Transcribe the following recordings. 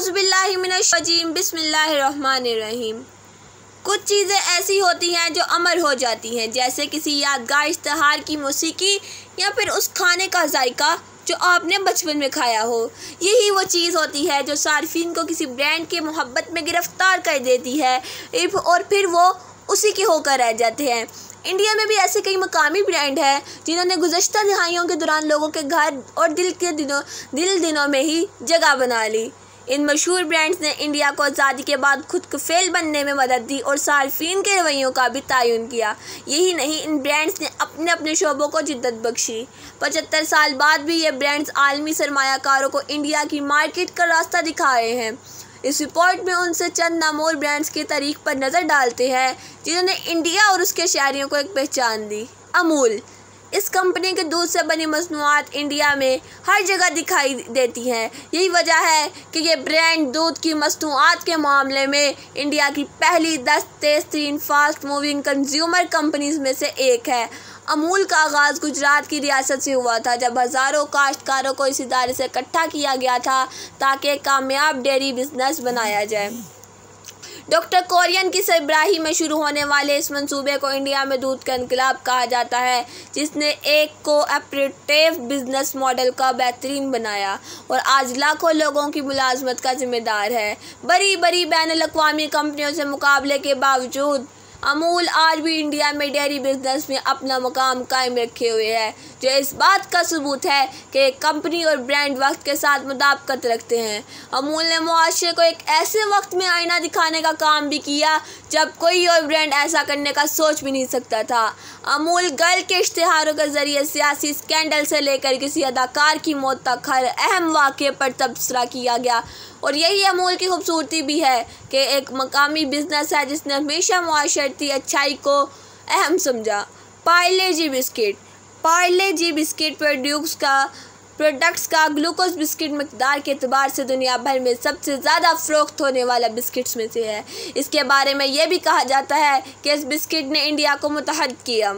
औज़ुबिल्लाहिमिनश्शैतानिर्रजीम बिस्मिल्लाहिर्रहमानिर्रहीम। कुछ चीज़ें ऐसी होती हैं जो अमर हो जाती हैं, जैसे किसी यादगार इश्तिहार की मौसीकी या फिर उस खाने का जायका जो आपने बचपन में खाया हो। यही वो चीज़ होती है जो सार्फिन को किसी ब्रांड के मोहब्बत में गिरफ्तार कर देती है और फिर वो उसी के होकर रह जाते हैं। इंडिया में भी ऐसे कई मकामी ब्रांड हैं जिन्होंने गुज़श्ता दिहाइयों के दौरान लोगों के घर और दिलों में ही जगह बना ली। इन मशहूर ब्रांड्स ने इंडिया को आज़ादी के बाद खुद कफ़ील बनने में मदद दी और सार्फिन के रवैयों का भी तयन किया। यही नहीं, इन ब्रांड्स ने अपने अपने शोबों को जिद्दत बख्शी। 75 साल बाद भी ये ब्रांड्स आलमी सरमायाकारों को इंडिया की मार्केट का रास्ता दिखा रहे हैं। इस रिपोर्ट में उनसे चंद नामोर ब्रांड्स की तारीख पर नज़र डालते हैं जिन्होंने इंडिया और उसके शहरियों को एक पहचान दी। अमूल, इस कंपनी के दूध से बनी मसनूआत इंडिया में हर जगह दिखाई देती हैं। यही वजह है कि ये ब्रांड दूध की मसनूआत के मामले में इंडिया की पहली 10 तेज़ तरीन फास्ट मूविंग कंज्यूमर कंपनीज में से एक है। अमूल का आगाज़ गुजरात की रियासत से हुआ था, जब हज़ारों काश्तकारों को इस इदारे से इकट्ठा किया गया था ताकि एक कामयाब डेयरी बिजनेस बनाया जाए। डॉक्टर कोरियन की सरबराही में शुरू होने वाले इस मंसूबे को इंडिया में दूध का इनकलाब कहा जाता है, जिसने एक कोऑपरेटिव बिजनेस मॉडल का बेहतरीन बनाया और आज लाखों लोगों की मुलाजमत का जिम्मेदार है। बड़ी बड़ी बैनुल-अक़वामी कंपनियों से मुकाबले के बावजूद अमूल आज भी इंडिया में डेयरी बिजनेस में अपना मुकाम कायम रखे हुए है, जो इस बात का सबूत है कि कंपनी और ब्रांड वक्त के साथ मुताबिकत रखते हैं। अमूल ने मुआशरे को एक ऐसे वक्त में आईना दिखाने का काम भी किया जब कोई और ब्रांड ऐसा करने का सोच भी नहीं सकता था। अमूल गर्ल के इश्तिहारों के ज़रिए सियासी स्कैंडल से लेकर किसी अदाकार की मौत तक हर अहम वाक़े पर तबसरा किया गया, और यही अमूल की खूबसूरती भी है कि एक मकामी बिजनेस है जिसने हमेशा मुआशरती अच्छाई को अहम समझा। पार्ले जी बिस्किट प्रोडक्ट्स का ग्लूकोज बिस्किट मकदार के एतबार से दुनिया भर में सबसे ज़्यादा फ़रोख्त होने वाला बिस्किट्स में से है। इसके बारे में यह भी कहा जाता है कि इस बिस्किट ने इंडिया को मुत्तहद किया।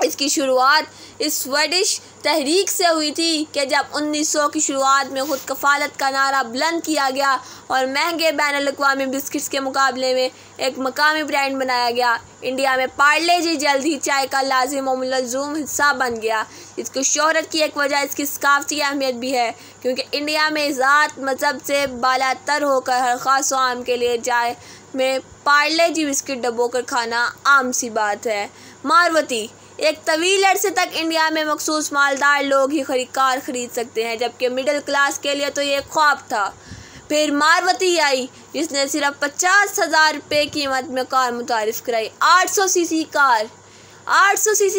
इसकी शुरुआत इस स्वीडिश तहरीक से हुई थी कि जब 1900 की शुरुआत में खुद कफ़ालत का नारा बुलंद किया गया और महंगे बैनुल-अक़वामी बिस्किट्स के मुकाबले में एक मकामी ब्रांड बनाया गया। इंडिया में पार्ले जी जल्द ही चाय का लाजिम और मुलज़्ज़म हिस्सा बन गया। इसकी शोहरत की एक वजह इसकी सकाफ़ती अहमियत भी है, क्योंकि इंडिया में ज़ात मज़हब से बालातर होकर हर ख़ास आम के लिए चाय में पार्ले जी बिस्किट डबोकर खाना आम सी बात है। मारवती, एक तवील अरसे तक इंडिया में मखसूस मालदार लोग ही कार ख़रीद सकते हैं, जबकि मिडिल क्लास के लिए तो ये ख्वाब था। फिर मारवती आई जिसने सिर्फ 50,000 रुपये कीमत में कार मुतारिफ़ कराई। 800 सीसी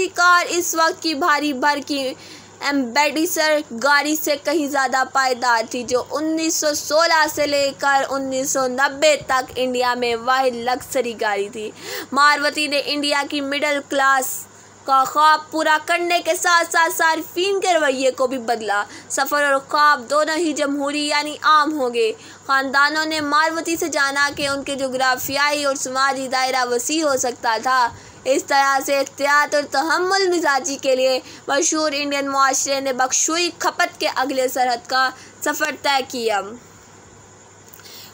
कार इस वक्त की भारी भर की एम्बेसडर गाड़ी से कहीं ज़्यादा पायदार थी, जो 1916 से लेकर 1990 तक इंडिया में वाहिद लग्जरी गाड़ी थी। मारवती ने इंडिया की मिडिल क्लास का ख्वाब पूरा करने के साथ साथ सार्फिन के रवैये को भी बदला। सफ़र और ख्वाब दोनों ही जमहूरी यानी आम हो गए। ख़ानदानों ने मारवती से जाना कि उनके जोग्राफियाई और समाजी दायरा वसी हो सकता था। इस तरह से एहतियात और तहम्मुल मिजाजी के लिए मशहूर इंडियन मुआशरे ने बख्शुई खपत के अगले सरहद का सफ़र तय किया।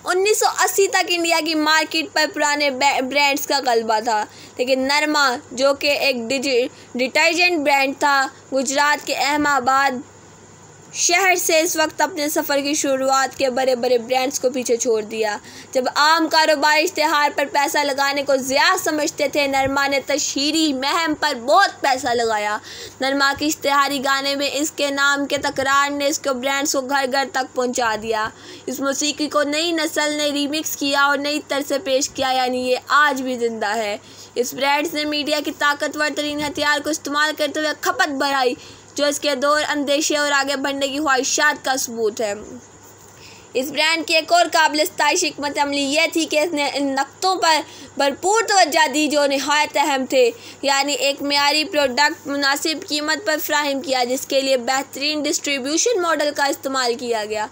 1980 तक इंडिया की मार्केट पर पुराने ब्रांड्स का गलबा था, लेकिन नरमा, जो कि एक डिटर्जेंट ब्रांड था, गुजरात के अहमदाबाद शहर से इस वक्त अपने सफ़र की शुरुआत के बड़े बड़े ब्रांड्स को पीछे छोड़ दिया। जब आम कारोबार इश्तिहार पर पैसा लगाने को ज़्यादा समझते थे, नरमा ने तशहीरी महम पर बहुत पैसा लगाया। नरमा की इश्तिहारी गाने में इसके नाम के तकरार ने इसके ब्रांड्स को घर घर तक पहुंचा दिया। इस मौसीकी को नई नस्ल ने रीमिक्स किया और नई तरह से पेश किया, यानी ये आज भी ज़िंदा है। इस ब्रांड्स ने मीडिया की ताकतवर तरीन हथियार को इस्तेमाल करते हुए खपत बढ़ाई, जो इसके दौर अंदेशे और आगे बढ़ने की ख्वाहिशात का सबूत है। इस ब्रांड की एक और काबिल इस्ताइश हिकमत अमली यह थी कि इसने इन नक़्तों पर भरपूर तवज्जो दी जो निहायत अहम थे, यानी एक मेयारी प्रोडक्ट मुनासिब कीमत पर फ्राहम किया, जिसके लिए बेहतरीन डिस्ट्रीब्यूशन मॉडल का इस्तेमाल किया गया।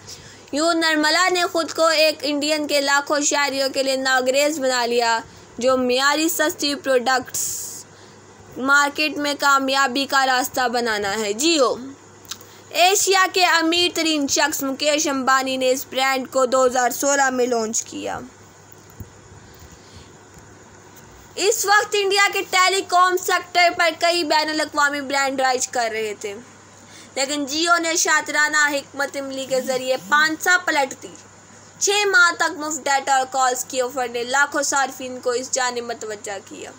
यूँ नर्मला ने ख़ुद को एक इंडियन के लाखों शहरियों के लिए नागरेज बना लिया, जो मेयारी सस्ती प्रोडक्ट्स मार्केट में कामयाबी का रास्ता बनाना है। जियो, एशिया के अमीर तरीन शख्स मुकेश अंबानी ने इस ब्रांड को 2016 में लॉन्च किया। इस वक्त इंडिया के टेलीकॉम सेक्टर पर कई बैनुल-अक़वामी ब्रांड राइज कर रहे थे, लेकिन जियो ने शातिराना हिकमत अमली के जरिए पांसा पलट दी। 6 माह तक मुफ्त डाटा और कॉल्स की ऑफर ने लाखों सार्फिन को इस जानिब मतवज्जा किया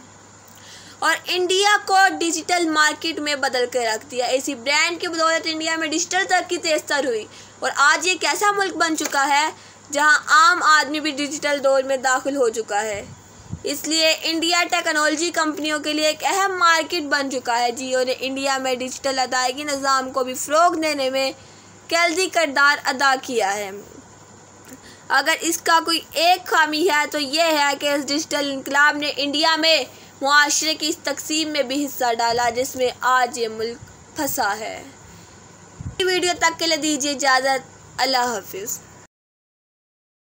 और इंडिया को डिजिटल मार्केट में बदल कर रख दिया। इसी ब्रांड की बदौलत इंडिया में डिजिटल तरक्की तेज़तर हुई और आज ये एक ऐसा मुल्क बन चुका है जहां आम आदमी भी डिजिटल दौर में दाखिल हो चुका है। इसलिए इंडिया टेक्नोलॉजी कंपनियों के लिए एक अहम मार्केट बन चुका है। जियो ने इंडिया में डिजिटल अदायगी निज़ाम को भी फ़रोग़ देने में कलीदी किरदार अदा किया है। अगर इसका कोई एक खामी है तो ये है कि इस डिजिटल इनकलाब ने इंडिया में मुआशरे की इस तकसीम में भी हिस्सा डाला जिसमें आज ये मुल्क फंसा है। वीडियो तक के लिए दीजिए इजाज़त। अल्लाह हाफिज़।